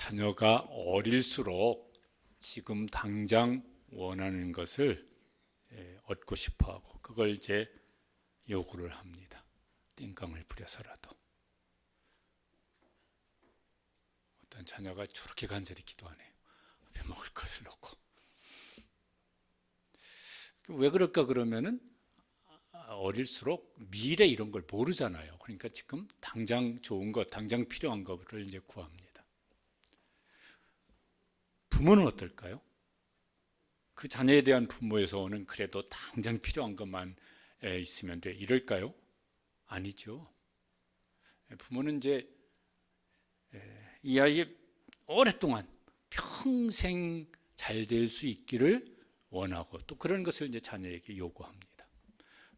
자녀가 어릴수록 지금 당장 원하는 것을 얻고 싶어하고 그걸 이제 요구를 합니다. 띵깡을 부려서라도. 어떤 자녀가 저렇게 간절히 기도하네요. 앞에 먹을 것을 놓고. 왜 그럴까 그러면은 어릴수록 미래 이런 걸 모르잖아요. 그러니까 지금 당장 좋은 것, 당장 필요한 것을 이제 구합니다. 부모는 어떨까요? 그 자녀에 대한 부모의 소원은 그래도 당장 필요한 것만 있으면 돼. 이럴까요? 아니죠. 부모는 이제 이 아이의 오랫동안 평생 잘 될 수 있기를 원하고 또 그런 것을 이제 자녀에게 요구합니다.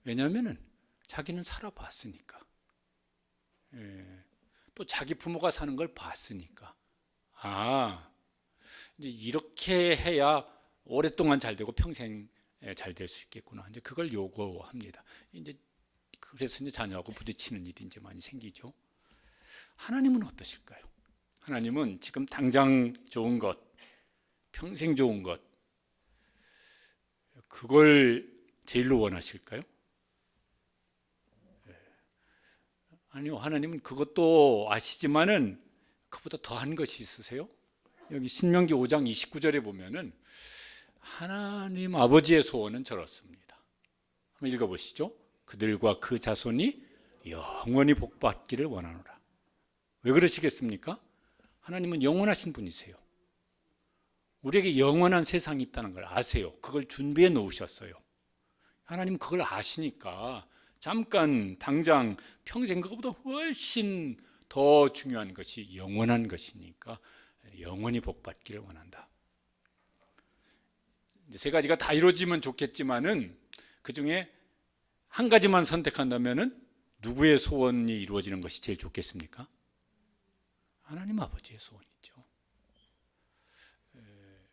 왜냐하면은 자기는 살아봤으니까. 또 자기 부모가 사는 걸 봤으니까. 이제 이렇게 해야 오랫동안 잘 되고 평생 잘 될 수 있겠구나. 이제 그걸 요구합니다. 이제 그래서 이제 자녀하고 부딪히는 일이 이제 많이 생기죠. 하나님은 어떠실까요? 하나님은 지금 당장 좋은 것, 평생 좋은 것, 그걸 제일로 원하실까요? 아니요, 하나님은 그것도 아시지만은 그보다 더한 것이 있으세요. 여기 신명기 5장 29절에 보면은 하나님 아버지의 소원은 저렇습니다. 한번 읽어보시죠. 그들과 그 자손이 영원히 복받기를 원하노라. 왜 그러시겠습니까? 하나님은 영원하신 분이세요. 우리에게 영원한 세상이 있다는 걸 아세요. 그걸 준비해 놓으셨어요. 하나님은 그걸 아시니까 잠깐 당장 평생 그것보다 훨씬 더 중요한 것이 영원한 것이니까 영원히 복받기를 원한다. 이제 세 가지가 다 이루어지면 좋겠지만은 그 중에 한 가지만 선택한다면은 누구의 소원이 이루어지는 것이 제일 좋겠습니까? 하나님 아버지의 소원이죠.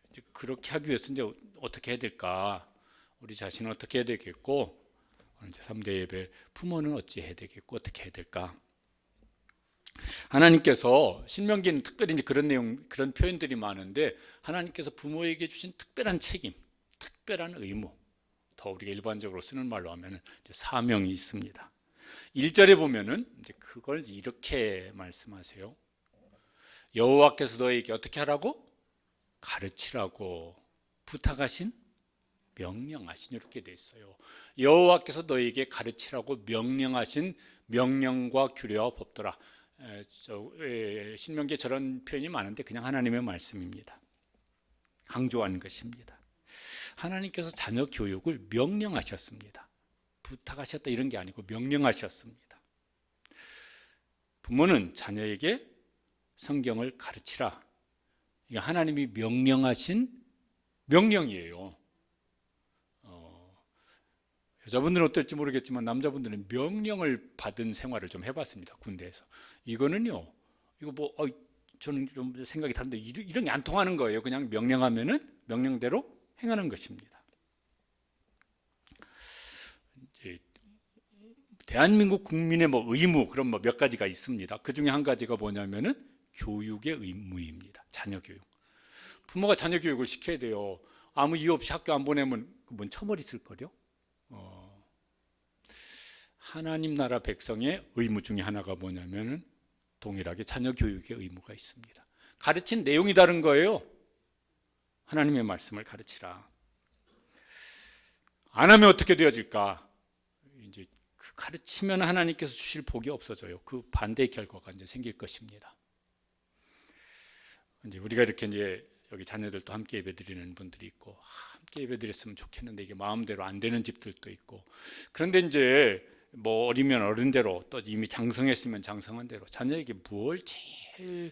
이제 그렇게 하기 위해서 이제 어떻게 해야 될까? 우리 자신은 어떻게 해야 되겠고, 이제 3대 예배 부모는 어찌 해야 되겠고 어떻게 해야 될까? 하나님께서 신명기는 특별히 이제 그런 내용, 그런 표현들이 많은데 하나님께서 부모에게 주신 특별한 책임, 특별한 의무, 더 우리가 일반적으로 쓰는 말로 하면 사명이 있습니다. 1절에 보면은 이제 그걸 이렇게 말씀하세요. 여호와께서 너에게 어떻게 하라고? 가르치라고 부탁하신, 명령하신, 이렇게 돼 있어요. 여호와께서 너에게 가르치라고 명령하신 명령과 규례와 법도라. 신명기에 저런 표현이 많은데 그냥 하나님의 말씀입니다. 강조하는 것입니다. 하나님께서 자녀 교육을 명령하셨습니다. 부탁하셨다 이런 게 아니고 명령하셨습니다. 부모는 자녀에게 성경을 가르치라. 이게 하나님이 명령하신 명령이에요. 여자분들은 어떨지 모르겠지만 남자분들은 명령을 받은 생활을 좀 해봤습니다. 군대에서. 이거는요, 이거 저는 좀 생각이 다른데 이런 게 안 통하는 거예요. 그냥 명령하면은 명령대로 행하는 것입니다. 이제 대한민국 국민의 의무 그런 몇 가지가 있습니다. 그 중에 한 가지가 뭐냐면은 교육의 의무입니다. 자녀 교육. 부모가 자녀 교육을 시켜야 돼요. 아무 이유 없이 학교 안 보내면 뭔 처벌 있을 거요? 하나님 나라 백성의 의무 중에 하나가 뭐냐면은 동일하게 자녀 교육의 의무가 있습니다. 가르친 내용이 다른 거예요. 하나님의 말씀을 가르치라. 안 하면 어떻게 되어질까? 이제 그 가르치면 하나님께서 주실 복이 없어져요. 그 반대의 결과가 이제 생길 것입니다. 이제 우리가 이렇게 이제 여기 자녀들도 함께 예배드리는 분들이 있고 함께 예배드렸으면 좋겠는데 이게 마음대로 안 되는 집들도 있고 그런데 이제 어리면 어른대로 또 이미 장성했으면 장성한 대로 자녀에게 뭘 제일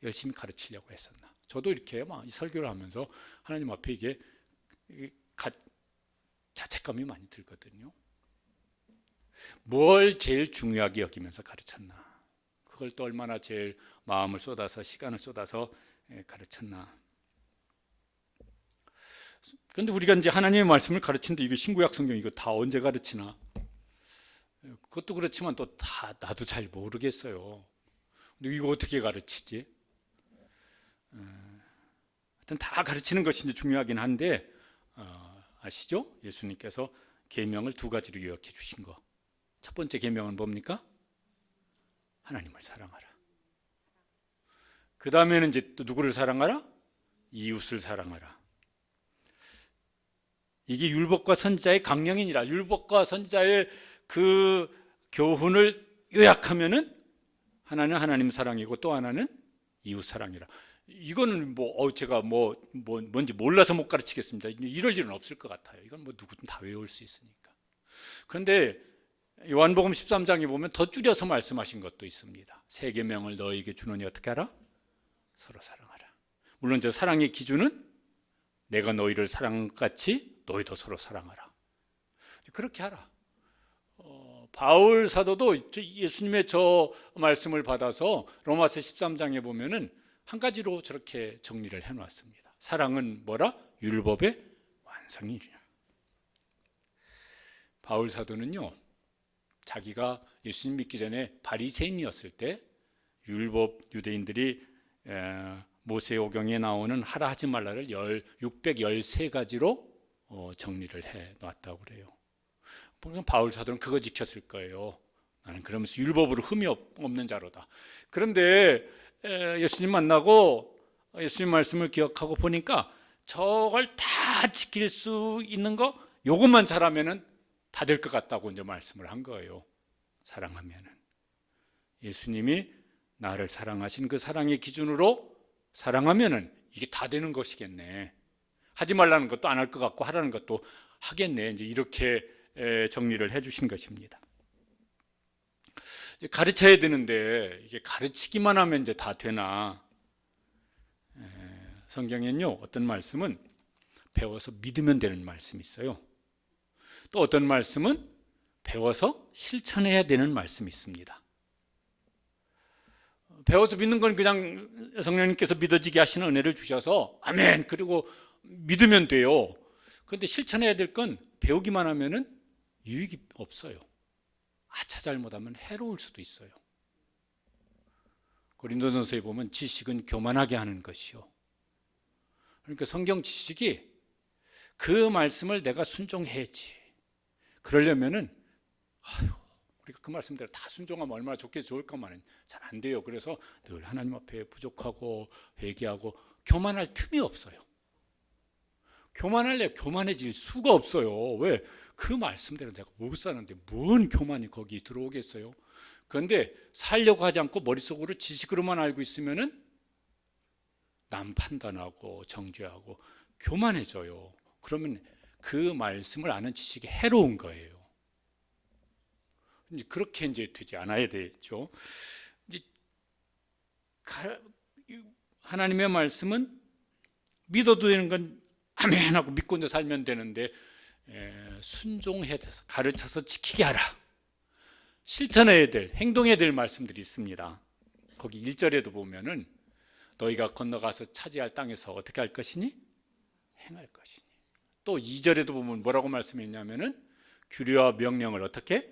열심히 가르치려고 했었나. 저도 이렇게 이 설교를 하면서 하나님 앞에 이게 자책감이 많이 들거든요. 뭘 제일 중요하게 여기면서 가르쳤나. 그걸 또 얼마나 제일 마음을 쏟아서 시간을 쏟아서 가르쳤나. 그런데 우리가 이제 하나님의 말씀을 가르치는데 이거 신구약 성경 이거 다 언제 가르치나? 그것도 그렇지만 또 다 나도 잘 모르겠어요. 근데 이거 어떻게 가르치지? 하여튼 다 가르치는 것이 이제 중요하긴 한데 아시죠? 예수님께서 계명을 두 가지로 요약해 주신 거. 첫 번째 계명은 뭡니까? 하나님을 사랑하라. 그 다음에는 이제 또 누구를 사랑하라? 이웃을 사랑하라. 이게 율법과 선지자의 강령이니라. 율법과 선지자의 그 교훈을 요약하면은 하나는 하나님 사랑이고 또 하나는 이웃 사랑이라. 이거는 제가 뭔지 몰라서 못 가르치겠습니다. 이럴 일은 없을 것 같아요. 이건 누구든 다 외울 수 있으니까. 그런데 요한복음 13장에 보면 더 줄여서 말씀하신 것도 있습니다. 새 계명을 너희에게 주노니 어떻게 하라? 서로 사랑하라. 물론 저 사랑의 기준은 내가 너희를 사랑같이 너희도 서로 사랑하라. 그렇게 하라. 바울 사도도 예수님의 저 말씀을 받아서 로마서 13장에 보면은 한 가지로 저렇게 정리를 해놨습니다. 사랑은 뭐라? 율법의 완성이라. 바울 사도는요, 자기가 예수님 믿기 전에 바리새인이었을 때 율법 유대인들이 모세오경에 나오는 하라 하지 말라를 613가지로 정리를 해놨다고 그래요. 바울 사도는 그거 지켰을 거예요. 나는 그러면서 율법으로 흠이 없는 자로다. 그런데 예수님 만나고 예수님 말씀을 기억하고 보니까 저걸 다 지킬 수 있는 거 요것만 잘하면은 다 될 것 같다고 이제 말씀을 한 거예요. 사랑하면은 예수님이 나를 사랑하신 그 사랑의 기준으로 사랑하면은 이게 다 되는 것이겠네. 하지 말라는 것도 안 할 것 같고 하라는 것도 하겠네. 이제 이렇게 정리를 해주신 것입니다. 가르쳐야 되는데 이게 가르치기만 하면 이제 다 되나? 성경에는요, 어떤 말씀은 배워서 믿으면 되는 말씀이 있어요. 또 어떤 말씀은 배워서 실천해야 되는 말씀이 있습니다. 배워서 믿는 건 그냥 성령님께서 믿어지게 하시는 은혜를 주셔서 아멘 그리고 믿으면 돼요. 그런데 실천해야 될 건 배우기만 하면은 유익이 없어요. 아차 잘못하면 해로울 수도 있어요. 고린도전서에 보면 지식은 교만하게 하는 것이요. 그러니까 성경 지식이 그 말씀을 내가 순종해야지. 그러려면은 우리가 그 말씀대로 다 순종하면 얼마나 좋을까만은 잘 안 돼요. 그래서 늘 하나님 앞에 부족하고 회개하고 교만할 틈이 없어요. 교만할래 교만해질 수가 없어요. 왜? 그 말씀대로 내가 못 사는데 뭔 교만이 거기 들어오겠어요? 그런데 살려고 하지 않고 머릿속으로 지식으로만 알고 있으면은 남 판단하고 정죄하고 교만해져요. 그러면 그 말씀을 아는 지식이 해로운 거예요. 이제 그렇게 이제 되지 않아야 되죠. 이제 하나님의 말씀은 믿어도 되는 건 아멘 하고 믿고 이제 살면 되는데 순종해야 돼서 가르쳐서 지키게 하라. 실천해야 될, 행동해야 될 말씀들이 있습니다. 거기 1절에도 보면은 너희가 건너가서 차지할 땅에서 어떻게 할 것이니? 행할 것이니. 또 2절에도 보면 뭐라고 말씀했냐면은 규례와 명령을 어떻게?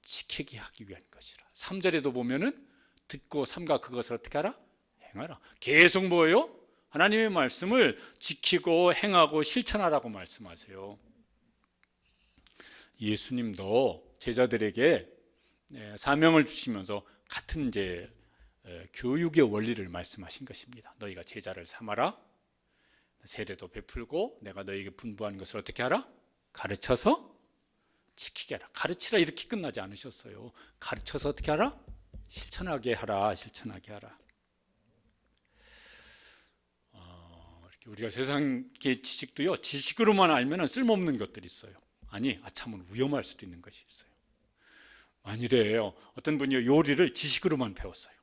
지키게 하기 위한 것이라. 3절에도 보면은 듣고 삼가 그것을 어떻게 하라? 행하라. 계속 뭐예요? 하나님의 말씀을 지키고 행하고 실천하라고 말씀하세요. 예수님도 제자들에게 사명을 주시면서 같은 이제 교육의 원리를 말씀하신 것입니다. 너희가 제자를 삼아라. 세례도 베풀고 내가 너희에게 분부한 것을 어떻게 하라? 가르쳐서 지키게 하라. 가르치라 이렇게 끝나지 않으셨어요. 가르쳐서 어떻게 하라? 실천하게 하라. 실천하게 하라. 이렇게 우리가 세상의 지식도요, 지식으로만 알면 쓸모없는 것들이 있어요. 아니, 아참은 위험할 수도 있는 것이 있어요. 만일에요, 어떤 분이 요리를 지식으로만 배웠어요.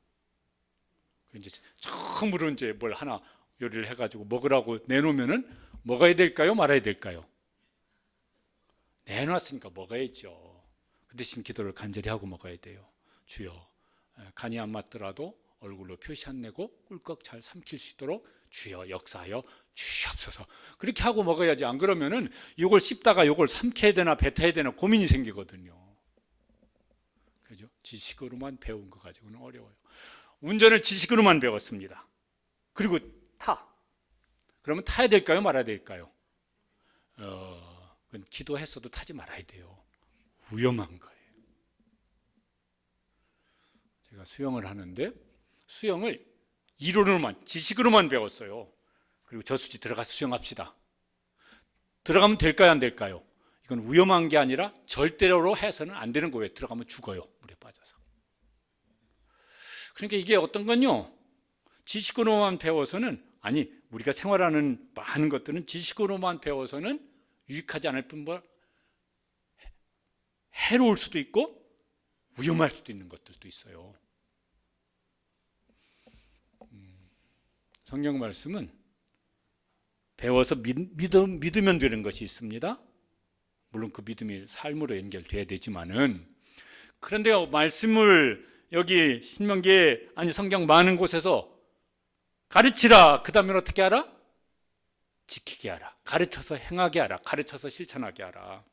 이제 처음으로 이제 뭘 하나 요리를 해가지고 먹으라고 내놓으면은 먹어야 될까요? 말아야 될까요? 내놨으니까 먹어야죠. 그 대신 기도를 간절히 하고 먹어야 돼요. 주여, 간이 안 맞더라도 얼굴로 표시 안 내고 꿀꺽 잘 삼킬 수 있도록 주여 역사하여 주시옵소서. 그렇게 하고 먹어야지. 안 그러면은 이걸 씹다가 이걸 삼켜야 되나 뱉어야 되나 고민이 생기거든요. 그죠? 지식으로만 배운 거 가지고는 어려워요. 운전을 지식으로만 배웠습니다. 그리고 타. 그러면 타야 될까요? 말아야 될까요? 그건 기도했어도 타지 말아야 돼요. 위험한 거예요. 제가 수영을 하는데 수영을 이론으로만, 지식으로만 배웠어요. 그리고 저수지 들어가서 수영합시다. 들어가면 될까요? 안 될까요? 이건 위험한 게 아니라 절대로 해서는 안 되는 거예요. 들어가면 죽어요. 물에 빠져서. 그러니까 이게 어떤 건요, 지식으로만 배워서는, 아니, 우리가 생활하는 많은 것들은 지식으로만 배워서는 유익하지 않을 뿐만 해로울 수도 있고 위험할 수도 있는 것들도 있어요. 성경 말씀은 배워서 믿으면 되는 것이 있습니다. 물론 그 믿음이 삶으로 연결돼야 되지만은, 그런데 말씀을 여기 신명기에, 아니 성경 많은 곳에서 가르치라. 그 다음에 어떻게 하라? 지키게 하라. 가르쳐서 행하게 하라. 가르쳐서 실천하게 하라.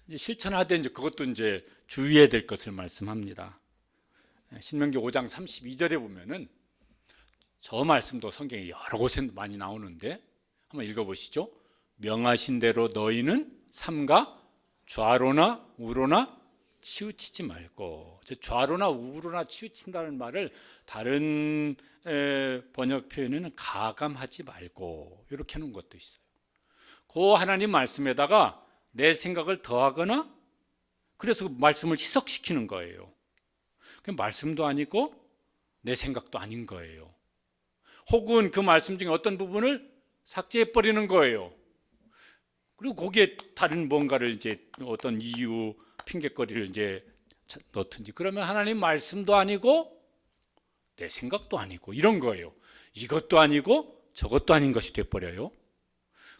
이제 실천하되 이제 그것도 이제 주의해야 될 것을 말씀합니다. 신명기 5장 32절에 보면은 저 말씀도 성경에 여러 곳에 많이 나오는데 한번 읽어보시죠. 명하신 대로 너희는 삼가 좌로나 우로나 치우치지 말고. 좌로나 우로나 치우친다는 말을 다른 번역 표현에는 가감하지 말고 이렇게 하는 것도 있어요. 그 하나님 말씀에다가 내 생각을 더하거나, 그래서 그 말씀을 희석시키는 거예요. 그 말씀도 아니고 내 생각도 아닌 거예요. 혹은 그 말씀 중에 어떤 부분을 삭제해 버리는 거예요. 그리고 거기에 다른 뭔가를 이제 어떤 이유, 핑계거리를 이제 넣든지, 그러면 하나님 말씀도 아니고 내 생각도 아니고 이런 거예요. 이것도 아니고 저것도 아닌 것이 돼버려요.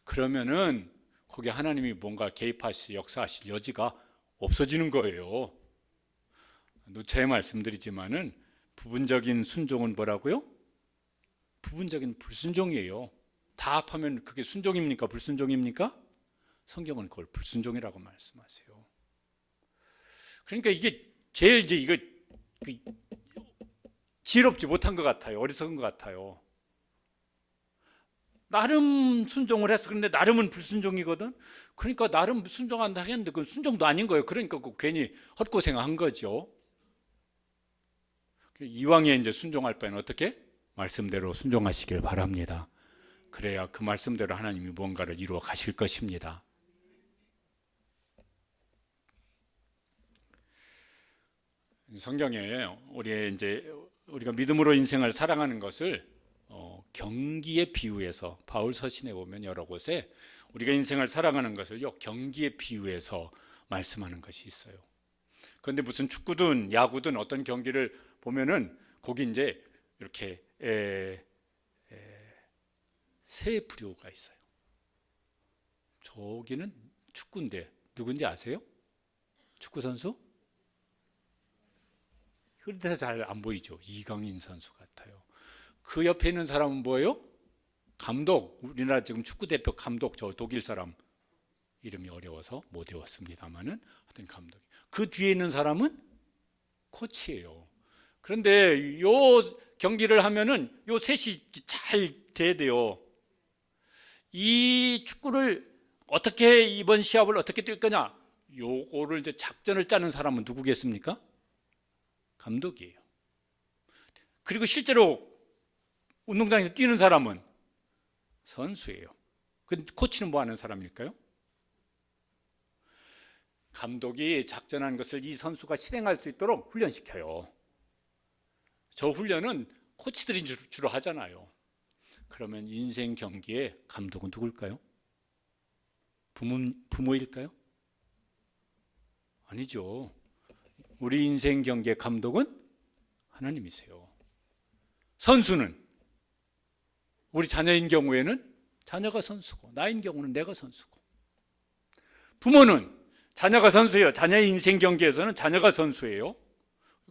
그러면은 거기 하나님이 뭔가 개입하실, 역사하실 여지가 없어지는 거예요. 누차에 말씀드리지만은 부분적인 순종은 뭐라고요? 부분적인 불순종이에요. 다 합하면 그게 순종입니까? 불순종입니까? 성경은 그걸 불순종이라고 말씀하세요. 그러니까 이게 제일 이제 이거 지혜롭지 못한 것 같아요. 어리석은 것 같아요. 나름 순종을 했어. 그런데 나름은 불순종이거든. 그러니까 나름 순종한다 했는데 그건 순종도 아닌 거예요. 그러니까 그 괜히 헛고생한 거죠. 이왕에 이제 순종할 바에는 어떻게? 말씀대로 순종하시길 바랍니다. 그래야 그 말씀대로 하나님이 무언가를 이루어 가실 것입니다. 성경에 우리가 믿음으로 인생을 살아가는 것을 경기에 비유해서, 바울 서신에 보면 여러 곳에 우리가 인생을 살아가는 것을요 경기에 비유해서 말씀하는 것이 있어요. 그런데 무슨 축구든 야구든 어떤 경기를 보면은 거기 이제 이렇게 세 부류가 있어요. 저기는 축구인데 누군지 아세요? 축구 선수? 흐릿해서 잘 안 보이죠. 이강인 선수 같아요. 그 옆에 있는 사람은 뭐예요? 감독. 우리나라 지금 축구 대표 감독, 저 독일 사람 이름이 어려워서 못 외웠습니다만은 하여튼 감독. 그 뒤에 있는 사람은 코치예요. 그런데 요 경기를 하면은 요 셋이 잘 돼야 돼요. 이 축구를 어떻게, 이번 시합을 어떻게 뛸 거냐, 요거를 이제 작전을 짜는 사람은 누구겠습니까? 감독이에요. 그리고 실제로 운동장에서 뛰는 사람은 선수예요. 그 코치는 뭐 하는 사람일까요? 감독이 작전한 것을 이 선수가 실행할 수 있도록 훈련시켜요. 저 훈련은 코치들이 주로 하잖아요. 그러면 인생 경기에 감독은 누굴까요? 부모일까요? 아니죠. 우리 인생 경기의 감독은 하나님이세요. 선수는, 우리 자녀인 경우에는 자녀가 선수고, 나인 경우는 내가 선수고, 부모는 자녀가 선수예요. 자녀의 인생 경기에서는 자녀가 선수예요.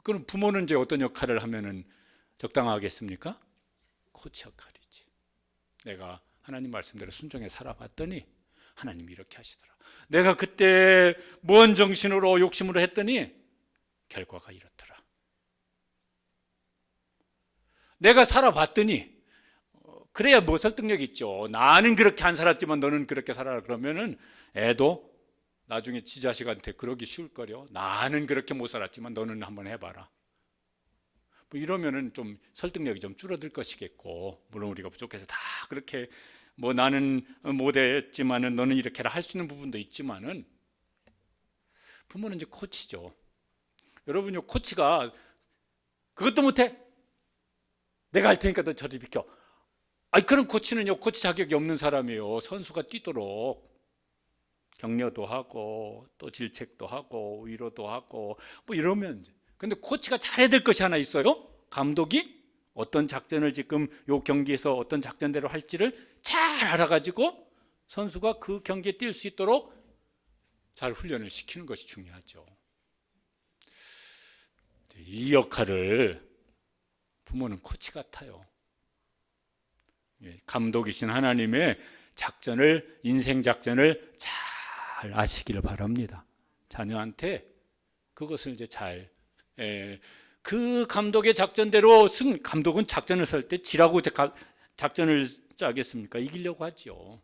그럼 부모는 이제 어떤 역할을 하면은 적당하겠습니까? 코치 역할이지. 내가 하나님 말씀대로 순종해 살아봤더니 하나님이 이렇게 하시더라. 내가 그때 무언 정신으로 욕심으로 했더니 결과가 이렇더라. 내가 살아봤더니 그래야 뭐 설득력 있죠. 나는 그렇게 안 살았지만 너는 그렇게 살아라. 그러면은 애도 나중에 지 자식한테 그러기 쉬울 거려. 나는 그렇게 못 살았지만 너는 한번 해봐라. 뭐 이러면은 좀 설득력이 좀 줄어들 것이겠고, 물론 우리가 부족해서 다 그렇게 뭐 나는 못했지만은 너는 이렇게라 할 수 있는 부분도 있지만은, 부모는 이제 코치죠. 여러분요, 코치가 그것도 못해? 내가 할 테니까 너 저리 비켜. 아니, 그런 코치는요, 코치 자격이 없는 사람이에요. 선수가 뛰도록 격려도 하고 또 질책도 하고 위로도 하고 뭐 이러면 이제. 근데 코치가 잘해야 될 것이 하나 있어요. 감독이 어떤 작전을 지금 요 경기에서 어떤 작전대로 할지를 잘 알아가지고 선수가 그 경기에 뛸 수 있도록 잘 훈련을 시키는 것이 중요하죠. 이 역할을 부모는 코치 같아요. 감독이신 하나님의 작전을, 인생 작전을 잘 아시기를 바랍니다. 자녀한테 그것을 이제 잘, 그 감독의 작전대로 감독은 작전을 설 때 지라고 작전을 짜겠습니까? 이기려고 하죠.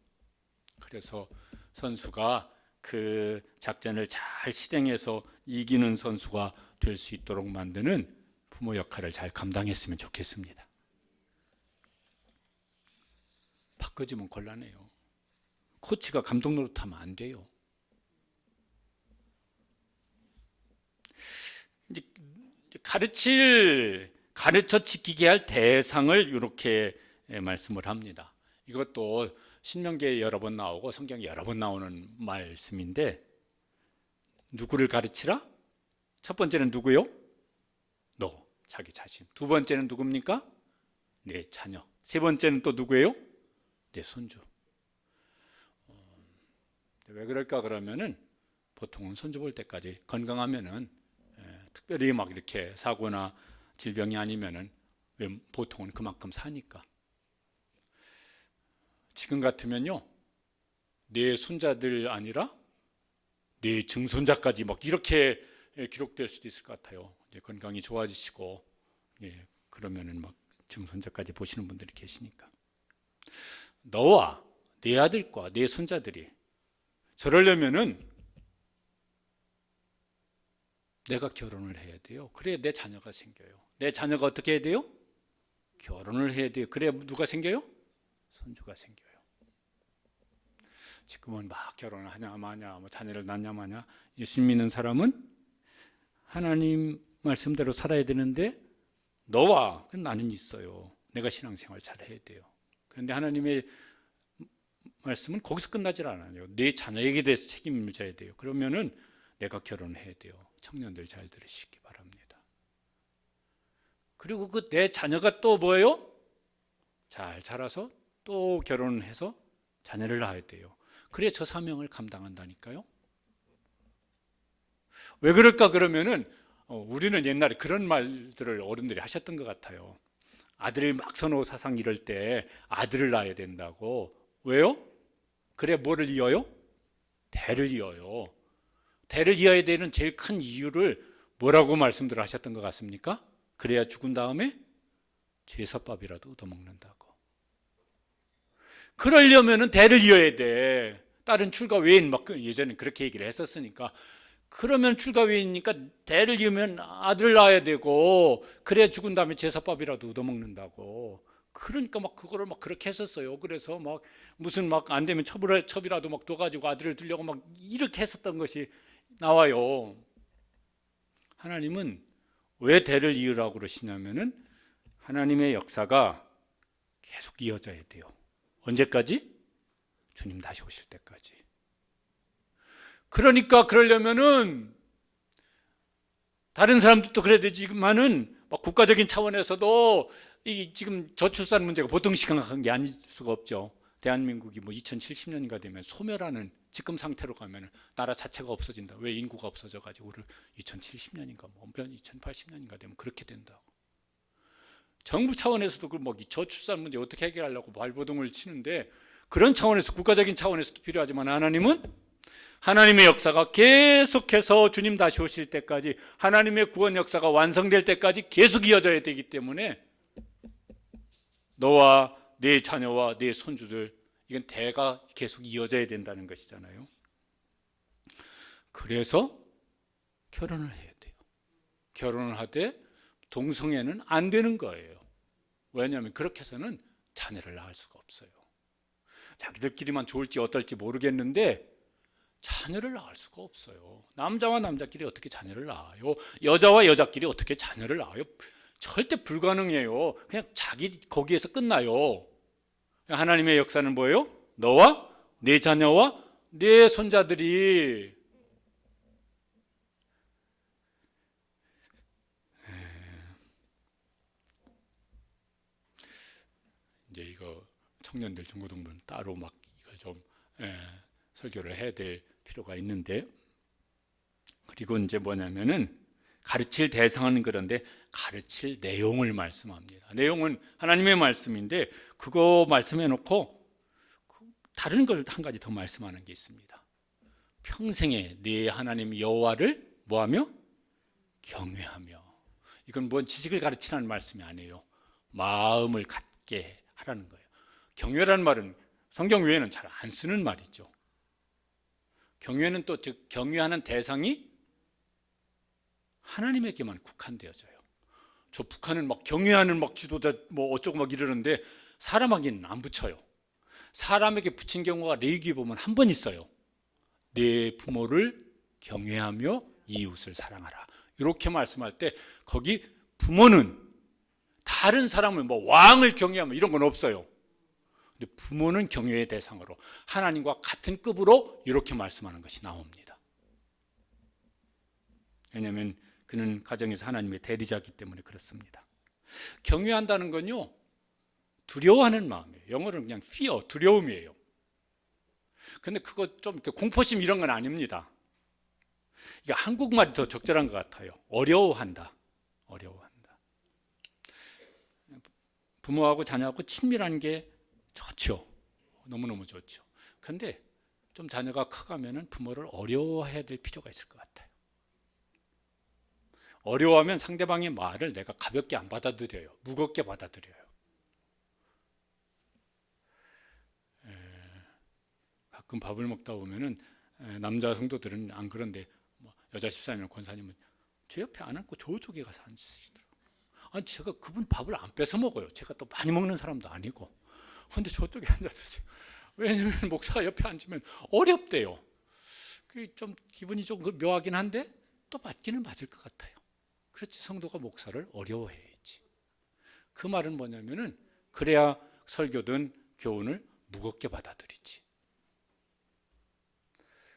그래서 선수가 그 작전을 잘 실행해서 이기는 선수가 될 수 있도록 만드는 부모 역할을 잘 감당했으면 좋겠습니다. 바꿔주면 곤란해요. 코치가 감독 노릇하면 안 돼요. 이제 가르쳐 지키게 할 대상을 이렇게 말씀을 합니다. 이것도 신명기에 여러 번 나오고 성경에 여러 번 나오는 말씀인데, 누구를 가르치라? 첫 번째는 누구요? 너, 자기 자신. 두 번째는 누굽니까? 내 자녀. 세 번째는 또 누구예요? 내 손주. 왜 그럴까 그러면은 보통은 손주 볼 때까지 건강하면은, 특별히 막 이렇게 사고나 질병이 아니면은 보통은 그만큼 사니까. 지금 같으면요, 내 손자들 아니라 내 증손자까지 막 이렇게 기록될 수도 있을 것 같아요. 이제 건강이 좋아지시고, 그러면은 막 증손자까지 보시는 분들이 계시니까. 너와 내 아들과 내 손자들이 저러려면은 내가 결혼을 해야 돼요. 그래야 내 자녀가 생겨요. 내 자녀가 어떻게 해야 돼요? 결혼을 해야 돼요. 그래야 누가 생겨요? 손주가 생겨요. 지금은 막 결혼을 하냐 마냐, 뭐 자녀를 낳냐 마냐, 예수 믿는 사람은 하나님 말씀대로 살아야 되는데, 너와 나는 있어요. 내가 신앙생활 잘 해야 돼요. 그런데 하나님의 말씀은 거기서 끝나질 않아요. 내 자녀에게 대해서 책임을 져야 돼요. 그러면은 내가 결혼해야 돼요. 청년들 잘 들으시기 바랍니다. 그리고 그 내 자녀가 또 뭐예요? 잘 자라서 또 결혼해서 자녀를 낳아야 돼요. 그래야 저 사명을 감당한다니까요. 왜 그럴까 그러면은, 우리는 옛날에 그런 말들을 어른들이 하셨던 것 같아요. 아들을 막 선호 사상 이럴 때 아들을 낳아야 된다고. 왜요? 그래 뭐를 이어요? 대를 이어요. 대를 이어야 되는 제일 큰 이유를 뭐라고 말씀들 하셨던 것 같습니까? 그래야 죽은 다음에 제사밥이라도 얻어먹는다고. 그러려면은 대를 이어야 돼. 다른 출가 외인 막 예전에 그렇게 얘기를 했었으니까. 그러면 출가 외인이니까 대를 이으면 아들을 낳아야 되고, 그래야 죽은 다음에 제사밥이라도 얻어먹는다고. 그러니까 막 그거를 막 그렇게 했었어요. 그래서 막 무슨 막 안 되면 첩이라도 막 둬가지고 아들을 두려고 막 이렇게 했었던 것이 나와요. 하나님은 왜 대를 이으라고 그러시냐면은, 하나님의 역사가 계속 이어져야 돼요. 언제까지? 주님 다시 오실 때까지. 그러니까 그러려면은 다른 사람들도 그래야 되지만은 막 국가적인 차원에서도 이 지금 저출산 문제가 보통 심각한 게 아닐 수가 없죠. 대한민국이 뭐 2070년인가 되면 소멸하는 지금 상태로 가면은 나라 자체가 없어진다. 왜? 인구가 없어져가지고 우리 2070년인가 뭐 2080년인가 되면 그렇게 된다고. 정부 차원에서도 그 뭐 저출산 문제 어떻게 해결하려고 발버둥을 치는데, 그런 차원에서 국가적인 차원에서도 필요하지만, 하나님은 하나님의 역사가 계속해서 주님 다시 오실 때까지, 하나님의 구원 역사가 완성될 때까지 계속 이어져야 되기 때문에 너와 내 자녀와 내 손주들, 이건 대가 계속 이어져야 된다는 것이잖아요. 그래서 결혼을 해야 돼요. 결혼을 하되 동성애는 안 되는 거예요. 왜냐하면 그렇게 해서는 자녀를 낳을 수가 없어요. 자기들끼리만 좋을지 어떨지 모르겠는데 자녀를 낳을 수가 없어요. 남자와 남자끼리 어떻게 자녀를 낳아요? 여자와 여자끼리 어떻게 자녀를 낳아요? 절대 불가능해요. 그냥 자기 거기에서 끝나요. 하나님의 역사는 뭐예요? 너와 내 자녀와 내 손자들이. 이제 이거 청년들 중고등부는 따로 막 이거 좀 설교를 해야 될 필요가 있는데, 그리고 이제 뭐냐면은 가르칠 대상은 그런데 가르칠 내용을 말씀합니다. 내용은 하나님의 말씀인데 그거 말씀해 놓고 다른 걸 한 가지 더 말씀하는 게 있습니다. 평생에 네 하나님 여호와를 뭐하며? 경외하며. 이건 뭔 지식을 가르치라는 말씀이 아니에요. 마음을 갖게 하라는 거예요. 경외라는 말은 성경 외에는 잘 안 쓰는 말이죠. 경외는 또 즉 경외하는 대상이 하나님에게만 국한되어져요. 저 북한은 막 경외하는 막 지도자 뭐 어쩌고 막 이러는데 사람에게는 안 붙여요. 사람에게 붙인 경우가 레위기에 보면 한 번 있어요. 내 부모를 경외하며 이웃을 사랑하라. 이렇게 말씀할 때 거기 부모는 다른 사람을 뭐 왕을 경외하며 이런 건 없어요. 근데 부모는 경외의 대상으로 하나님과 같은 급으로 이렇게 말씀하는 것이 나옵니다. 왜냐하면 그는 가정에서 하나님의 대리자이기 때문에 그렇습니다. 경외한다는 건요, 두려워하는 마음이에요. 영어로는 그냥 fear, 두려움이에요. 근데 그거 좀 공포심 이런 건 아닙니다. 이게 한국말이 더 적절한 것 같아요. 어려워한다. 어려워한다. 부모하고 자녀하고 친밀한 게 좋죠. 너무너무 좋죠. 근데 좀 자녀가 커가면은 부모를 어려워해야 될 필요가 있을 것 같아요. 어려워하면 상대방의 말을 내가 가볍게 안 받아들여요. 무겁게 받아들여요. 가끔 밥을 먹다 보면은 남자 성도들은 안 그런데 여자 집사님이나 권사님은 제 옆에 안 앉고 저쪽에 가서 앉으시더라고요. 아니 제가 그분 밥을 안 뺏어 먹어요. 제가 또 많이 먹는 사람도 아니고. 근데 저쪽에 앉아드세요. 왜냐하면 목사 옆에 앉으면 어렵대요. 그게 좀 기분이 좀 묘하긴 한데 또 맞기는 맞을 것 같아요. 그렇지, 성도가 목사를 어려워해야지. 그 말은 뭐냐면은 그래야 설교든 교훈을 무겁게 받아들이지.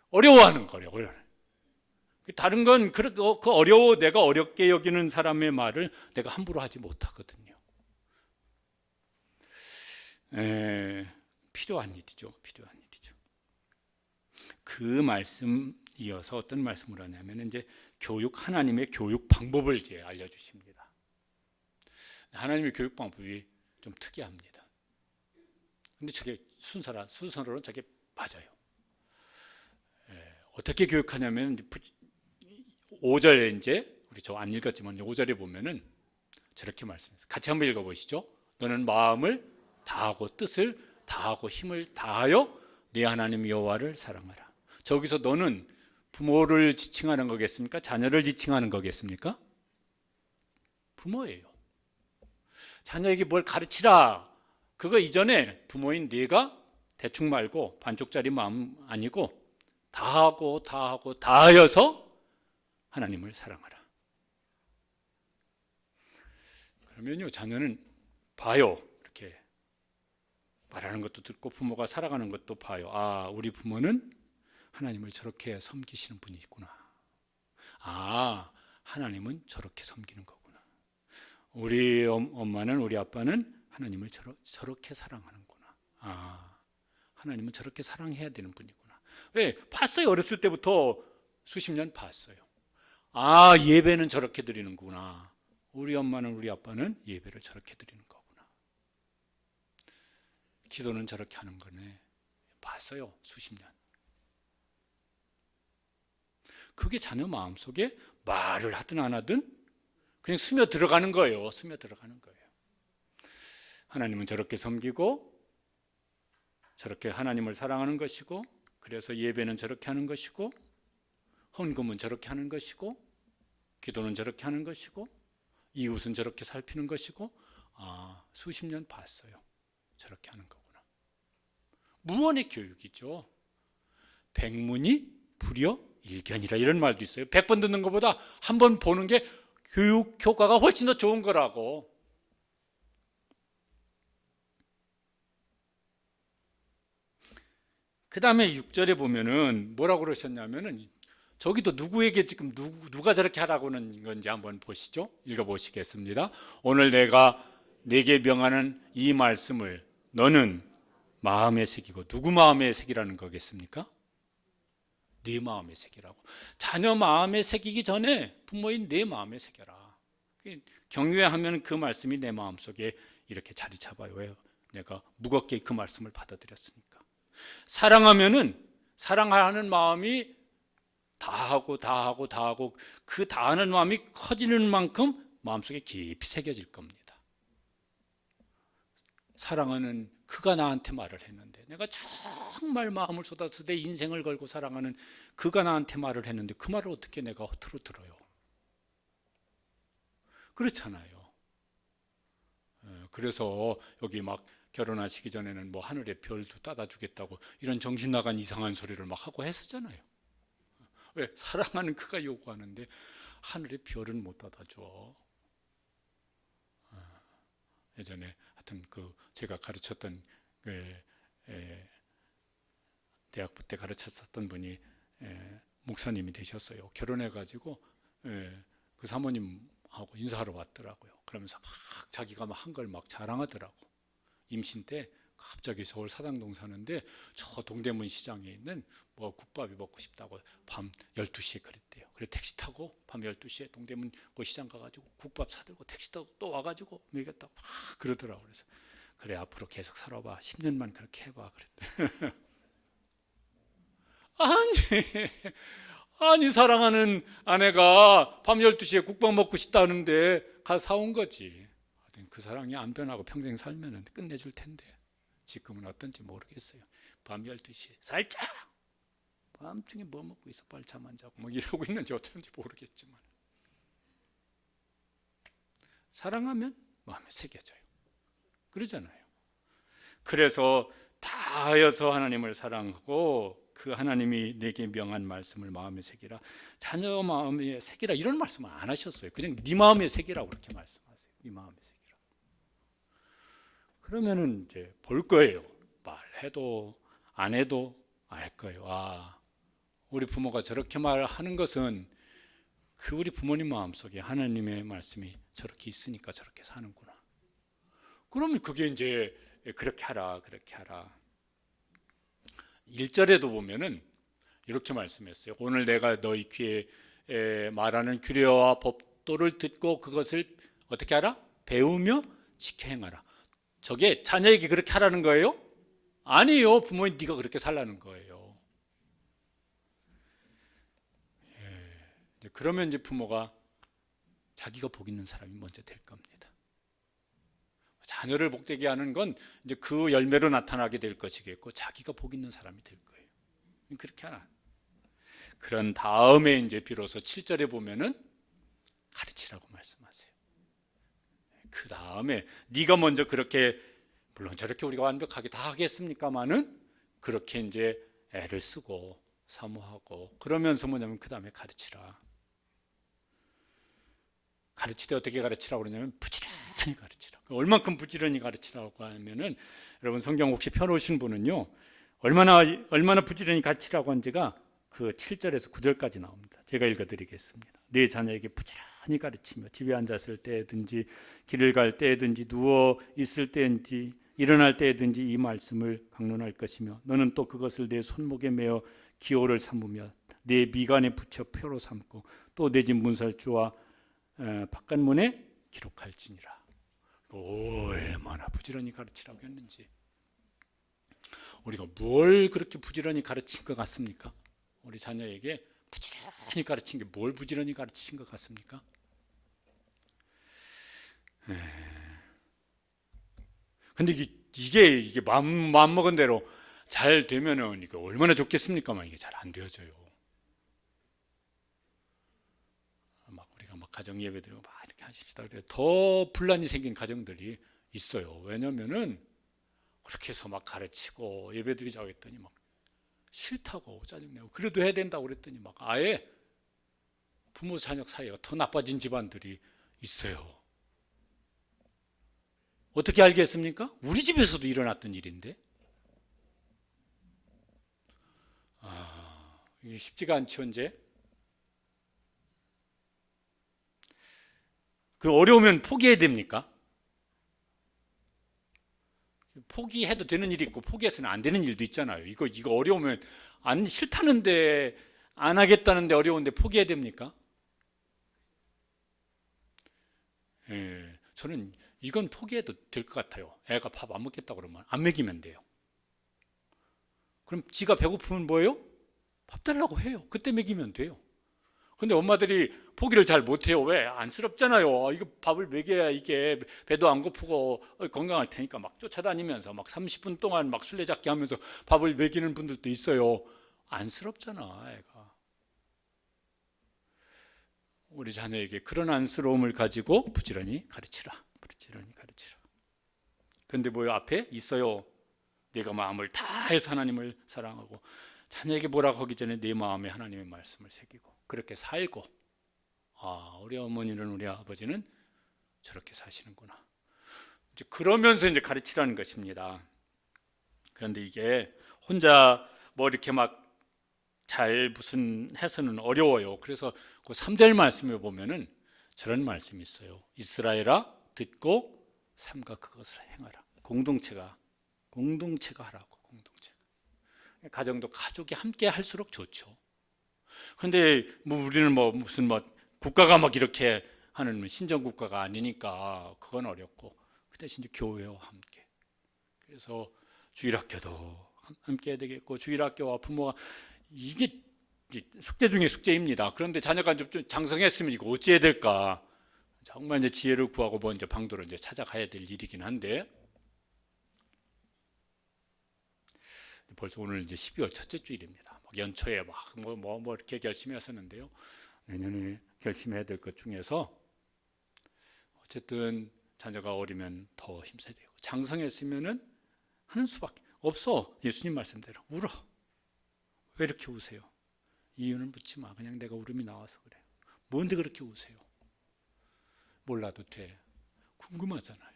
어려워하는 거예요. 다른 건 그 어려워, 내가 어렵게 여기는 사람의 말을 내가 함부로 하지 못하거든요. 필요한 일이죠. 필요한 일이죠. 그 말씀 이어서 어떤 말씀을 하냐면 이제 하나님의 교육 방법을 이제 알려주십니다. 하나님의 교육 방법이 좀 특이합니다. 근데 저게 순서로는 저게 맞아요. 어떻게 교육하냐면 5절에 이제 우리 저 안 읽었지만 5절에 보면은 저렇게 말씀해요. 같이 한번 읽어보시죠. 너는 마음을 다하고 뜻을 다하고 힘을 다하여 네 하나님 여호와를 사랑하라. 저기서 너는 부모를 지칭하는 거겠습니까? 자녀를 지칭하는 거겠습니까? 부모예요. 자녀에게 뭘 가르치라. 그거 이전에 부모인 네가 대충 말고 반쪽짜리 마음 아니고 다하고 다하여서 하나님을 사랑하라. 그러면요, 자녀는 봐요. 이렇게 말하는 것도 듣고 부모가 살아가는 것도 봐요. 아, 우리 부모는 하나님을 저렇게 섬기시는 분이 있구나. 아, 하나님은 저렇게 섬기는 거구나. 우리 엄마는, 우리 아빠는 하나님을 저렇게 사랑하는구나. 아, 하나님은 저렇게 사랑해야 되는 분이구나. 왜? 봤어요. 어렸을 때부터 수십 년 봤어요. 아, 예배는 저렇게 드리는구나. 우리 엄마는, 우리 아빠는 예배를 저렇게 드리는 거구나. 기도는 저렇게 하는 거네. 봤어요. 수십 년. 그게 자녀 마음속에 말을 하든 안 하든 그냥 스며 들어가는 거예요. 스며 들어가는 거예요. 하나님은 저렇게 섬기고 저렇게 하나님을 사랑하는 것이고, 그래서 예배는 저렇게 하는 것이고, 헌금은 저렇게 하는 것이고, 기도는 저렇게 하는 것이고, 이웃은 저렇게 살피는 것이고, 수십 년 봤어요. 저렇게 하는 거구나. 무언의 교육이죠. 백문이 불여일견이라 이런 말도 있어요. 100번 듣는 것보다 한 번 보는 게 교육 효과가 훨씬 더 좋은 거라고. 그 다음에 6절에 보면은 뭐라고 그러셨냐면은, 저기도 누구에게 지금 누가 저렇게 하라고는 건지 한번 보시죠. 읽어보시겠습니다. 오늘 내가 네게 명하는 이 말씀을 너는 마음에 새기고. 누구 마음에 새기라는 거겠습니까? 네 마음에 새기라고. 자녀 마음에 새기기 전에 부모인 내 마음에 새겨라. 경외하면 그 말씀이 내 마음속에 이렇게 자리 잡아요. 왜요? 내가 무겁게 그 말씀을 받아들였으니까. 사랑하면은 사랑하는 마음이 다하고 그 다하는 마음이 커지는 만큼 마음속에 깊이 새겨질 겁니다. 사랑하는 그가 나한테 말을 했는데, 내가 정말 마음을 쏟아서 내 인생을 걸고 사랑하는 그가 나한테 말을 했는데 그 말을 어떻게 내가 허투루 들어요? 그렇잖아요. 그래서 여기 막 결혼하시기 전에는 뭐 하늘의 별도 따다 주겠다고 이런 정신 나간 이상한 소리를 막 하고 했었잖아요. 왜? 사랑하는 그가 요구하는데 하늘의 별은 못 따다 줘. 예전에 하여튼 그 제가 가르쳤던 대학부 때 가르쳤었던 분이 목사님이 되셨어요. 결혼해가지고 그 사모님하고 인사하러 왔더라고요. 그러면서 막 자기가 막 한 걸 막 자랑하더라고. 임신 때 갑자기 서울 사당동 사는데 저 동대문 시장에 있는 뭐 국밥이 먹고 싶다고 밤 12시에 그랬대요. 그래 택시 타고 밤 12시에 동대문 그 시장 가가지고 국밥 사들고 택시 타고 또 와가지고 먹였다고 막 그러더라고. 그래서 그래 앞으로 계속 살아봐. 10년만 그렇게 해봐. 그랬대. 아니 사랑하는 아내가 밤 12시에 국밥 먹고 싶다는데 가서 사온 거지. 그 사랑이 안 변하고 평생 살면 끝내줄 텐데 지금은 어떤지 모르겠어요. 밤 12시에 살짝 밤중에 뭐 먹고 있어 빨리 잠 안 자고 뭐 이러고 있는지 어쩐지 모르겠지만 사랑하면 마음에 새겨져요. 그러잖아요. 그래서 다하여서 하나님을 사랑하고 그 하나님이 내게 명한 말씀을 마음에 새기라. 자녀 마음에 새기라 이런 말씀을 안 하셨어요. 그냥 네 마음에 새기라고 그렇게 말씀하세요. 네 마음에 새기라. 그러면은 이제 볼 거예요. 말해도 안 해도 알 거예요. 우리 부모가 저렇게 말하는 것은 그 우리 부모님 마음속에 하나님의 말씀이 저렇게 있으니까 저렇게 사는구나. 그러면 그게 이제 그렇게 하라 그렇게 하라. 1절에도 보면은 이렇게 말씀했어요. 오늘 내가 너희 귀에 말하는 규례와 법도를 듣고 그것을 어떻게 하라? 배우며 지켜 행하라. 저게 자녀에게 그렇게 하라는 거예요? 아니에요. 부모님 네가 그렇게 살라는 거예요. 그러면 이제 부모가 자기가 복 있는 사람이 먼저 될 겁니다. 자녀를 복되게 하는 건 이제 그 열매로 나타나게 될 것이겠고 자기가 복 있는 사람이 될 거예요. 그렇게 하나. 그런 다음에 이제 비로소 7절에 보면은 가르치라고 말씀하세요. 그 다음에 네가 먼저 그렇게 물론 저렇게 우리가 완벽하게 다 하겠습니까마는 그렇게 이제 애를 쓰고 사모하고 그러면서 뭐냐면 그 다음에 가르치라. 가르칠 때 어떻게 가르치라고 그러냐면 부지런히 가르치라. 얼만큼 부지런히 가르치라고 하면은 여러분 성경 혹시 펴놓으신 분은요 얼마나 부지런히 가르치라고 한지가 그 7절에서 9절까지 나옵니다. 제가 읽어드리겠습니다. 내 자녀에게 부지런히 가르치며 집에 앉았을 때든지 길을 갈 때든지 누워 있을 때든지 일어날 때든지 이 말씀을 강론할 것이며 너는 또 그것을 내 손목에 매어 기호를 삼으며 내 미간에 붙여 표로 삼고 또 내 집 문설주와 바깥문에 기록할지니라. 얼마나 부지런히 가르치라고 했는지. 우리가 뭘 그렇게 부지런히 가르친 것 같습니까? 우리 자녀에게 부지런히 가르친 게 뭘 부지런히 가르치신 것 같습니까? 근데 이게 마음 먹은 대로 잘 되면은 이게 얼마나 좋겠습니까만 이게 잘 안 되어져요. 막 우리가 막 가정 예배 드리고 막 이렇게 하십시다. 그래 더 분란이 생긴 가정들이 있어요. 왜냐면은 그렇게 해서 막 가르치고 예배 드리자고 했더니 막 싫다고 짜증내고 그래도 해야 된다고 그랬더니 막 아예 부모 자녀 사이가 더 나빠진 집안들이 있어요. 어떻게 알겠습니까? 우리 집에서도 일어났던 일인데. 이게 쉽지가 않죠, 이제. 그 어려우면 포기해야 됩니까? 포기해도 되는 일이 있고 포기해서는 안 되는 일도 있잖아요. 이거 어려우면 안 싫다는데 안 하겠다는데 어려운데 포기해야 됩니까? 예, 저는 이건 포기해도 될 것 같아요. 애가 밥 안 먹겠다 그러면 안 먹이면 돼요. 그럼 지가 배고프면 뭐예요? 밥 달라고 해요. 그때 먹이면 돼요. 근데 엄마들이 포기를 잘 못해요. 왜? 안쓰럽잖아요. 이거 밥을 먹여야 이게 배도 안 고프고 건강할 테니까 막 쫓아다니면서 막 30분 동안 막 술래잡기 하면서 밥을 먹이는 분들도 있어요. 안쓰럽잖아, 애가. 우리 자녀에게 그런 안쓰러움을 가지고 부지런히 가르치라. 부지런히 가르치라. 근데 뭐요? 앞에 있어요. 내가 마음을 다해서 하나님을 사랑하고 자녀에게 뭐라고 하기 전에 내 마음에 하나님의 말씀을 새기고 그렇게 살고 우리 어머니는 우리 아버지는 저렇게 사시는구나. 이제 그러면서 이제 가르치라는 것입니다. 그런데 이게 혼자 뭐 이렇게 막 잘 무슨 해서는 어려워요. 그래서 그 3절 말씀에 보면은 저런 말씀이 있어요. 이스라엘아 듣고 삼가 그것을 행하라. 공동체가 하라고. 공동체가. 가정도 가족이 함께 할수록 좋죠. 근데 뭐 우리는 뭐 무슨 뭐 국가가 막 이렇게 하는 신정 국가가 아니니까 그건 어렵고 그 대신 이제 교회와 함께. 그래서 주일학교도 함께 해야 되겠고 주일학교와 부모가 이게 숙제 중에 숙제입니다. 그런데 자녀가 좀 장성했으면 이거 어찌해야 될까? 정말 이제 지혜를 구하고 먼저 방도로 이제 찾아가야 될 일이긴 한데 벌써 오늘 이제 12월 첫째 주일입니다. 막 연초에 막 뭐 이렇게 결심히 했었는데요. 내년에 결심해야 될 것 중에서 어쨌든 자녀가 어리면 더 힘써야 되고 장성했으면은 하는 수밖에 없어. 예수님 말씀대로 울어. 왜 이렇게 우세요? 이유는 묻지 마. 그냥 내가 울음이 나와서 그래. 뭔데 그렇게 우세요? 몰라도 돼. 궁금하잖아요.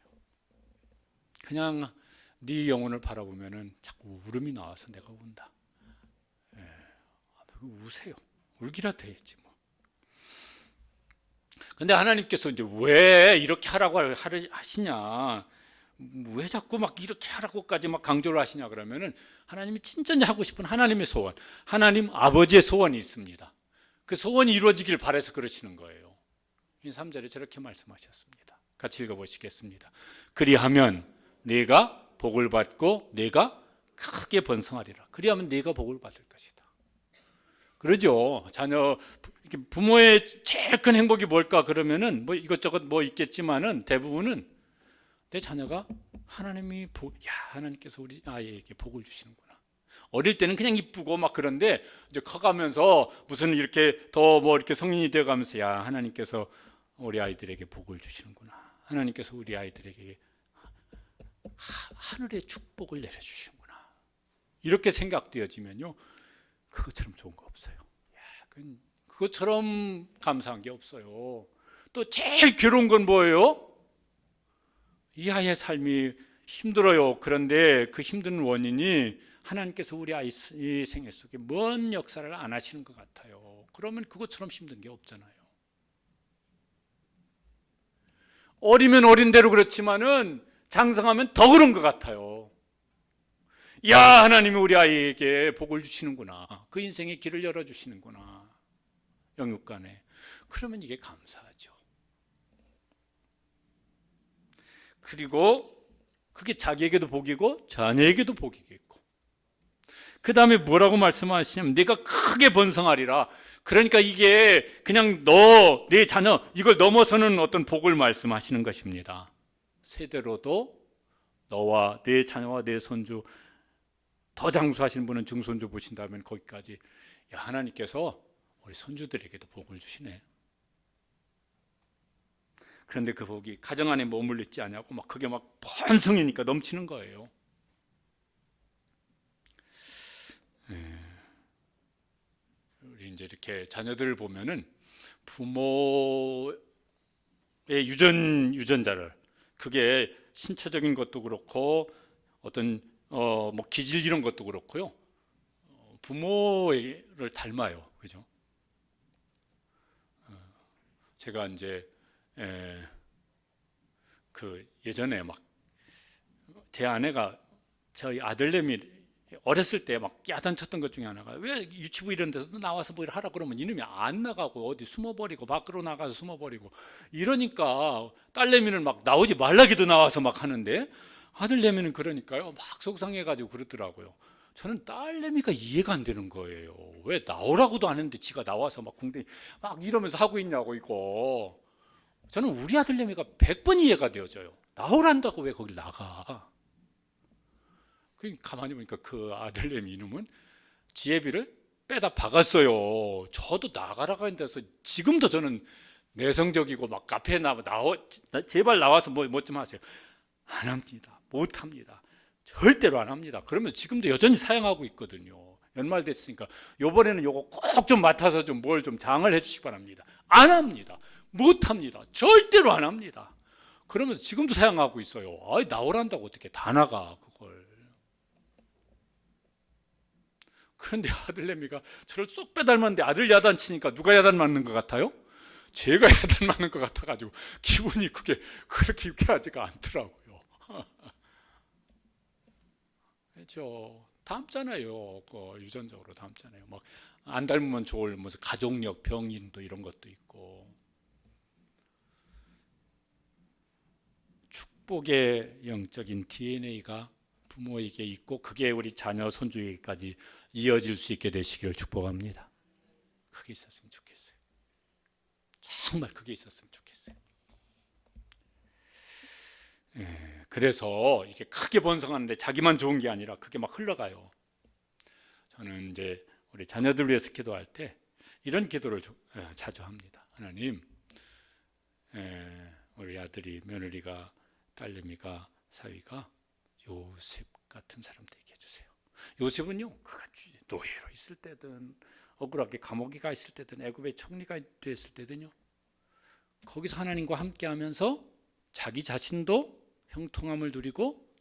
그냥 네 영혼을 바라보면은 자꾸 울음이 나와서 내가 운다. 우세요. 울기라도 해야지 뭐. 근데 하나님께서 이제 왜 이렇게 하라고 하시냐? 왜 자꾸 막 이렇게 하라고까지 막 강조를 하시냐 그러면은 하나님이 진짜 하고 싶은 하나님의 소원, 하나님 아버지의 소원이 있습니다. 그 소원이 이루어지길 바라서 그러시는 거예요. 3절에 저렇게 말씀하셨습니다. 같이 읽어보시겠습니다. 그리하면 네가 복을 받고 네가 크게 번성하리라. 그리하면 네가 복을 받을 것이다. 그러죠. 자녀 부모의 제일 큰 행복이 뭘까 그러면은 뭐 이것저것 뭐 있겠지만은 대부분은 내 자녀가 하나님께서 우리 아이에게 복을 주시는구나. 어릴 때는 그냥 이쁘고 막 그런데 이제 커가면서 무슨 이렇게 더 뭐 이렇게 성인이 되어가면서 하나님께서 우리 아이들에게 복을 주시는구나. 하나님께서 우리 아이들에게 하늘의 축복을 내려주시는구나. 이렇게 생각되어지면요, 그것처럼 좋은 거 없어요. 그것처럼 감사한 게 없어요. 또 제일 괴로운 건 뭐예요? 이 아이의 삶이 힘들어요. 그런데 그 힘든 원인이 하나님께서 우리 아이 생애 속에 뭔 역사를 안 하시는 것 같아요. 그러면 그것처럼 힘든 게 없잖아요. 어리면 어린 대로 그렇지만은 장성하면 더 그런 것 같아요. 하나님이 우리 아이에게 복을 주시는구나. 그 인생의 길을 열어주시는구나. 영육간에. 그러면 이게 감사하죠. 그리고 그게 자기에게도 복이고 자녀에게도 복이겠고, 그 다음에 뭐라고 말씀하시냐면 네가 크게 번성하리라. 그러니까 이게 그냥 내 자녀 이걸 넘어서는 어떤 복을 말씀하시는 것입니다. 세대로도 너와 내 자녀와 내 손주, 더 장수하신 분은 증손주 보신다면 거기까지. 야, 하나님께서 우리 손주들에게도 복을 주시네. 그런데 그 복이 가정 안에 머물러 있지 않냐고 막 그게 막 번성이니까 넘치는 거예요. 우리 이제 이렇게 자녀들을 보면은 부모의 유전자를, 그게 신체적인 것도 그렇고 어떤 뭐 기질 이런 것도 그렇고요, 부모를 닮아요, 그죠? 제가 이제 그 예전에 막 제 아내가 저희 아들내미 어렸을 때 막 야단쳤던 것 중에 하나가, 왜 유치부 이런 데서도 나와서 뭐 하라 그러면 이놈이 안 나가고 어디 숨어버리고 밖으로 나가서 숨어버리고 이러니까 딸내미는 막 나오지 말라기도 나와서 막 하는데, 아들내미는 그러니까요 막 속상해가지고 그러더라고요. 저는 딸내미가 이해가 안 되는 거예요. 왜 나오라고도 안 했는데 지가 나와서 막 궁뎅이 막 이러면서 하고 있냐고. 이거 저는 우리 아들내미가 100번 이해가 되어져요. 나오란다고 왜 거길 나가. 가만히 보니까 그 아들내미 이놈은 지혜비를 빼다 박았어요. 저도 나가라고 했는데서 지금도 저는 내성적이고 막 카페에 제발 나와서 뭐 좀 하세요. 안 합니다. 못 합니다. 절대로 안 합니다. 그러면 지금도 여전히 사용하고 있거든요. 연말 됐으니까 요번에는 요거 꼭 좀 맡아서 좀 뭘 좀 장을 해주시기 바랍니다. 안 합니다. 못 합니다. 절대로 안 합니다. 그러면서 지금도 사용하고 있어요. 아이, 나오란다고 어떻게 다 나가 그걸. 그런데 아들내미가 저를 쏙 빼닮았는데 아들 야단 치니까 누가 야단 맞는 것 같아요? 제가 야단 맞는 것 같아가지고 기분이 그게 그렇게 유쾌하지가 않더라고요. 그렇죠. 닮잖아요. 그 유전적으로 닮잖아요. 막 안 닮으면 좋을 무슨 가족력 병인도 이런 것도 있고. 축복의 영적인 DNA가 부모에게 있고 그게 우리 자녀 손주에게까지 이어질 수 있게 되시기를 축복합니다. 그게 있었으면 좋겠어요. 정말 그게 있었으면 좋겠어요. 그래서 이게 크게 번성하는데 자기만 좋은 게 아니라 그게 막 흘러가요. 저는 이제 우리 자녀들 위해서 기도할 때 이런 기도를 자주 합니다. 하나님, 우리 아들이, 며느리가, 딸내미가, 사위가 요셉 같은 사람 되게 해주세요. 요셉은요, 노예로 있을 때든 억울하게 감옥에 가 있을 때든 애굽의 총리가 됐을 때든요, 거기서 하나님과 함께하면서 자기 자신도 형통함을 누리고,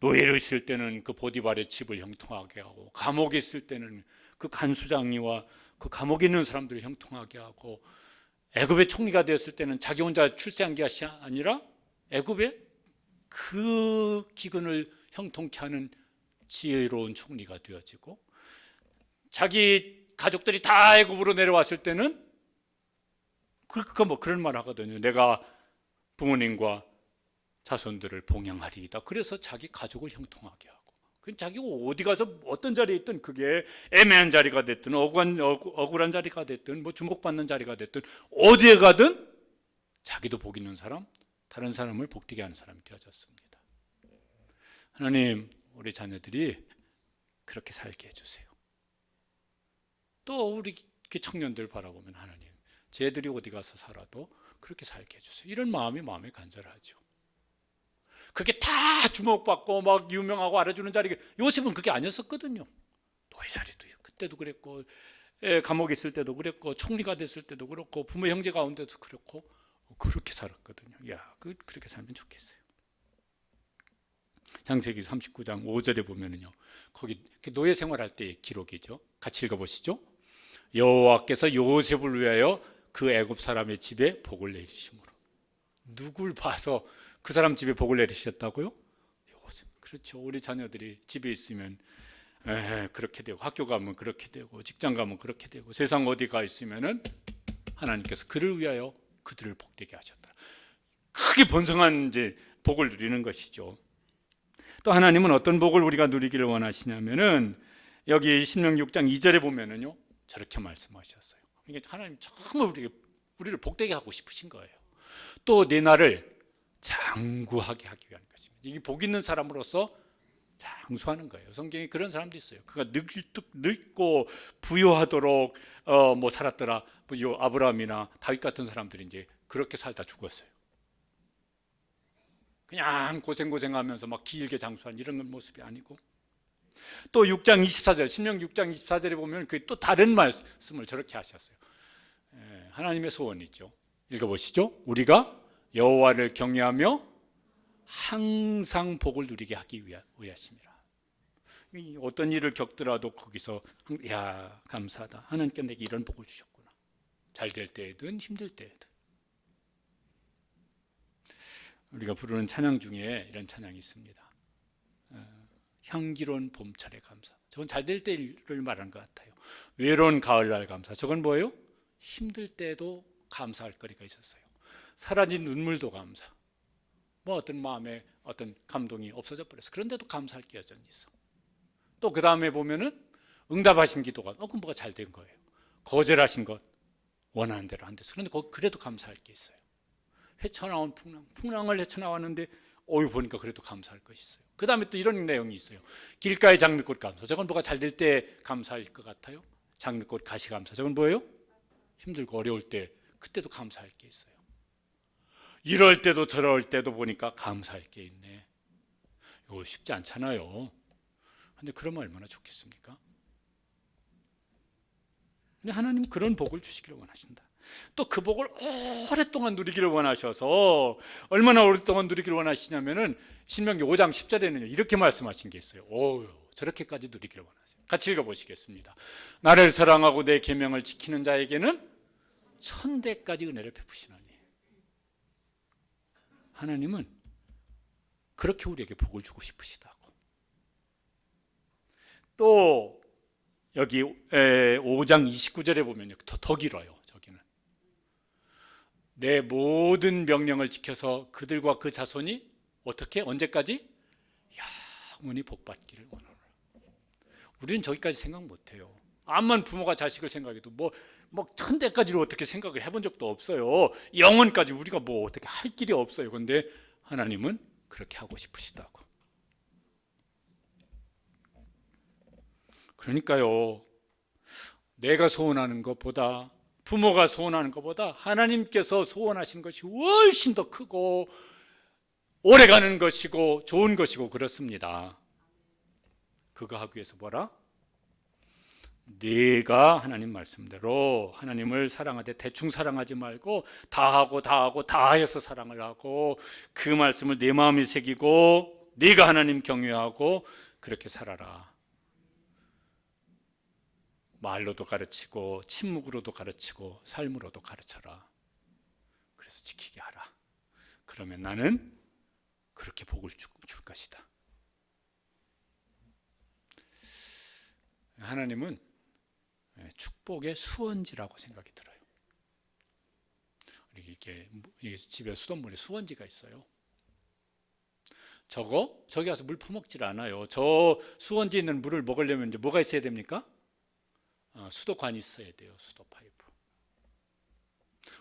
노예로 있을 때는 그 보디발의 집을 형통하게 하고, 감옥에 있을 때는 그 간수장이와 그 감옥에 있는 사람들을 형통하게 하고, 애굽의 총리가 되었을 때는 자기 혼자 출세한 게 아니라 애굽의 그 기근을 형통케 하는 지혜로운 총리가 되어지고, 자기 가족들이 다 애굽으로 내려왔을 때는 뭐 그런 말 하거든요. 내가 부모님과 자손들을 봉양하리이다. 그래서 자기 가족을 형통하게 하고, 자기가 어디 가서 어떤 자리에 있든, 그게 애매한 자리가 됐든 억울한 자리가 됐든 뭐 주목받는 자리가 됐든 어디에 가든 자기도 복 있는 사람, 다른 사람을 복되게 하는 사람이 되어졌습니다. 하나님, 우리 자녀들이 그렇게 살게 해주세요. 또 우리 청년들 바라보면 하나님, 쟤들이 어디 가서 살아도 그렇게 살게 해주세요. 이런 마음이 마음에 간절하죠. 그게 다 주목받고 막 유명하고 알아주는 자리, 요셉은 그게 아니었었거든요. 노예 자리도 그때도 그랬고, 감옥에 있을 때도 그랬고, 총리가 됐을 때도 그렇고, 부모 형제 가운데도 그렇고, 그렇게 살았거든요. 야, 그렇게 살면 좋겠어요. 창세기 39장 5절에 보면은요, 거기 노예 생활할 때의 기록이죠. 같이 읽어보시죠. 여호와께서 요셉을 위하여 그 애굽 사람의 집에 복을 내리심으로. 누굴 봐서 그 사람 집에 복을 내리셨다고요? 요셉. 그렇죠. 우리 자녀들이 집에 있으면 그렇게 되고, 학교 가면 그렇게 되고, 직장 가면 그렇게 되고, 세상 어디 가 있으면은 하나님께서 그를 위하여 그들을 복되게 하셨다. 크게 번성한 이제 복을 누리는 것이죠. 또 하나님은 어떤 복을 우리가 누리기를 원하시냐면은, 여기 신명기 6장 2절에 보면은요, 저렇게 말씀하셨어요. 그러니까 하나님 정말 우리를 복되게 하고 싶으신 거예요. 또 내 날을 잘 장구하게 하기 위한 것입니다. 이게 복 있는 사람으로서 장수하는 거예요. 성경에 그런 사람도 있어요. 그가 늙고 부유하도록 뭐 살았더라. 뭐 아브라함이나 다윗 같은 사람들이 이제 그렇게 살다 죽었어요. 그냥 고생하면서 막 길게 장수한 이런 모습이 아니고, 또 6장 24절 신명 6장 24절에 보면 그 또 다른 말씀을 저렇게 하셨어요. 하나님의 소원이죠. 읽어보시죠. 우리가 여호와를 경외하며 항상 복을 누리게 하기 위하심이라. 어떤 일을 겪더라도 거기서 야 감사하다, 하나님께 내게 이런 복을 주셨구나. 잘 될 때든 힘들 때든. 우리가 부르는 찬양 중에 이런 찬양이 있습니다. 향기로운 봄철의 감사. 저건 잘 될 때를 말하는 것 같아요. 외로운 가을날 감사. 저건 뭐예요? 힘들 때도 감사할 거리가 있었어요. 사라진 눈물도 감사. 뭐 어떤 마음에 어떤 감동이 없어져 버렸어. 그런데도 감사할 게 여전히 있어. 또 그 다음에 보면은 응답하신 기도가 그럼 뭐가 잘 된 거예요. 거절하신 것 원하는 대로 안 됐어. 그런데 그래도 감사할 게 있어요. 헤쳐나온 풍랑을 헤쳐나왔는데 보니까 그래도 감사할 것이 있어요. 그 다음에 또 이런 내용이 있어요. 길가의 장미꽃 감사. 저건 뭐가 잘 될 때 감사할 것 같아요. 장미꽃 가시 감사. 저건 뭐예요? 힘들고 어려울 때 그때도 감사할 게 있어요. 이럴 때도 저럴 때도 보니까 감사할 게 있네. 이거 쉽지 않잖아요. 근데 그러면 얼마나 좋겠습니까? 근데 하나님 그런 복을 주시기를 원하신다. 또 그 복을 오랫동안 누리기를 원하셔서, 얼마나 오랫동안 누리기를 원하시냐면은 신명기 5장 10절에는 이렇게 말씀하신 게 있어요. 저렇게까지 누리기를 원하세요. 같이 읽어보시겠습니다. 나를 사랑하고 내 계명을 지키는 자에게는 천대까지 은혜를 베푸시나니. 하나님은 그렇게 우리에게 복을 주고 싶으시다고. 또 여기 5장 29절에 보면 더 길어요. 저기는 내 모든 명령을 지켜서 그들과 그 자손이 어떻게 언제까지 영원히 복받기를 원하노라. 우리는 저기까지 생각 못해요. 암만 부모가 자식을 생각해도 뭐 천대까지로 어떻게 생각을 해본 적도 없어요. 영원까지 우리가 뭐 어떻게 할 길이 없어요. 그런데 하나님은 그렇게 하고 싶으시다고. 그러니까요, 내가 소원하는 것보다, 부모가 소원하는 것보다 하나님께서 소원하신 것이 훨씬 더 크고 오래가는 것이고 좋은 것이고 그렇습니다. 그거 하기 위해서 뭐라? 네가 하나님 말씀대로 하나님을 사랑하되 대충 사랑하지 말고 다 하여서 사랑을 하고, 그 말씀을 내 마음에 새기고 네가 하나님 경외하고 그렇게 살아라. 말로도 가르치고 침묵으로도 가르치고 삶으로도 가르쳐라. 그래서 지키게 하라. 그러면 나는 그렇게 복을 줄 것이다. 하나님은 축복의 수원지라고 생각이 들어요. 이렇게 집에 수돗물에 수원지가 있어요. 저기 가서 물 퍼먹질 않아요. 저 수원지에 있는 물을 먹으려면 이제 뭐가 있어야 됩니까? 수도관이 있어야 돼요. 수도 파이프.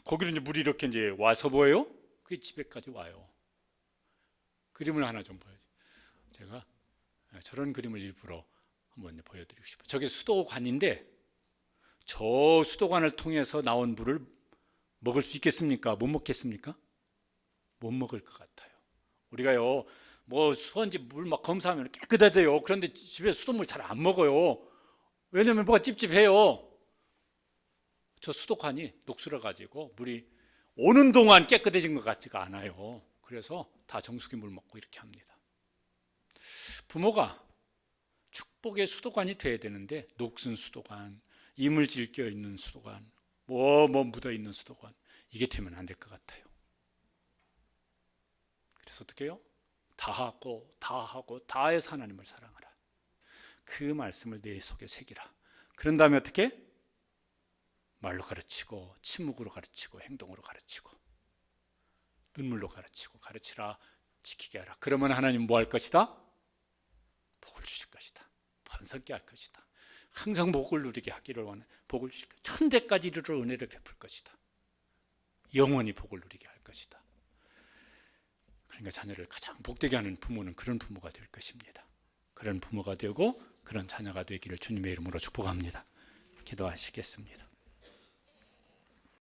거기로 이제 물이 이렇게 이제 와서 뭐예요? 그게 집에까지 와요. 그림을 하나 좀 보여요. 제가 저런 그림을 일부러 한번 보여드리고 싶어요. 저게 수도관인데 저 수도관을 통해서 나온 물을 먹을 수 있겠습니까? 못 먹겠습니까? 못 먹을 것 같아요. 우리가요, 뭐 수원지 물 막 검사하면 깨끗하대요. 그런데 집에 수돗물 잘 안 먹어요. 왜냐면 뭐가 찝찝해요. 저 수도관이 녹슬어 가지고 물이 오는 동안 깨끗해진 것 같지가 않아요. 그래서 다 정수기 물 먹고 이렇게 합니다. 부모가 축복의 수도관이 돼야 되는데 녹슨 수도관, 이물질 껴 있는 수도관, 뭐 묻어 있는 수도관, 이게 되면 안 될 것 같아요. 그래서 어떻게 해요? 다 하고 해서 하나님을 사랑하라. 그 말씀을 내 속에 새기라. 그런 다음에 어떻게? 말로 가르치고 침묵으로 가르치고 행동으로 가르치고 눈물로 가르치고 가르치라. 지키게 하라. 그러면 하나님 뭐 할 것이다? 복을 주실 것이다. 번성케 할 것이다. 항상 복을 누리게 하기를 원해. 복을 주실 것이다. 천대까지 이르러 은혜를 베풀 것이다. 영원히 복을 누리게 할 것이다. 그러니까 자녀를 가장 복되게 하는 부모는 그런 부모가 될 것입니다. 그런 부모가 되고 그런 자녀가 되기를 주님의 이름으로 축복합니다. 기도하시겠습니다.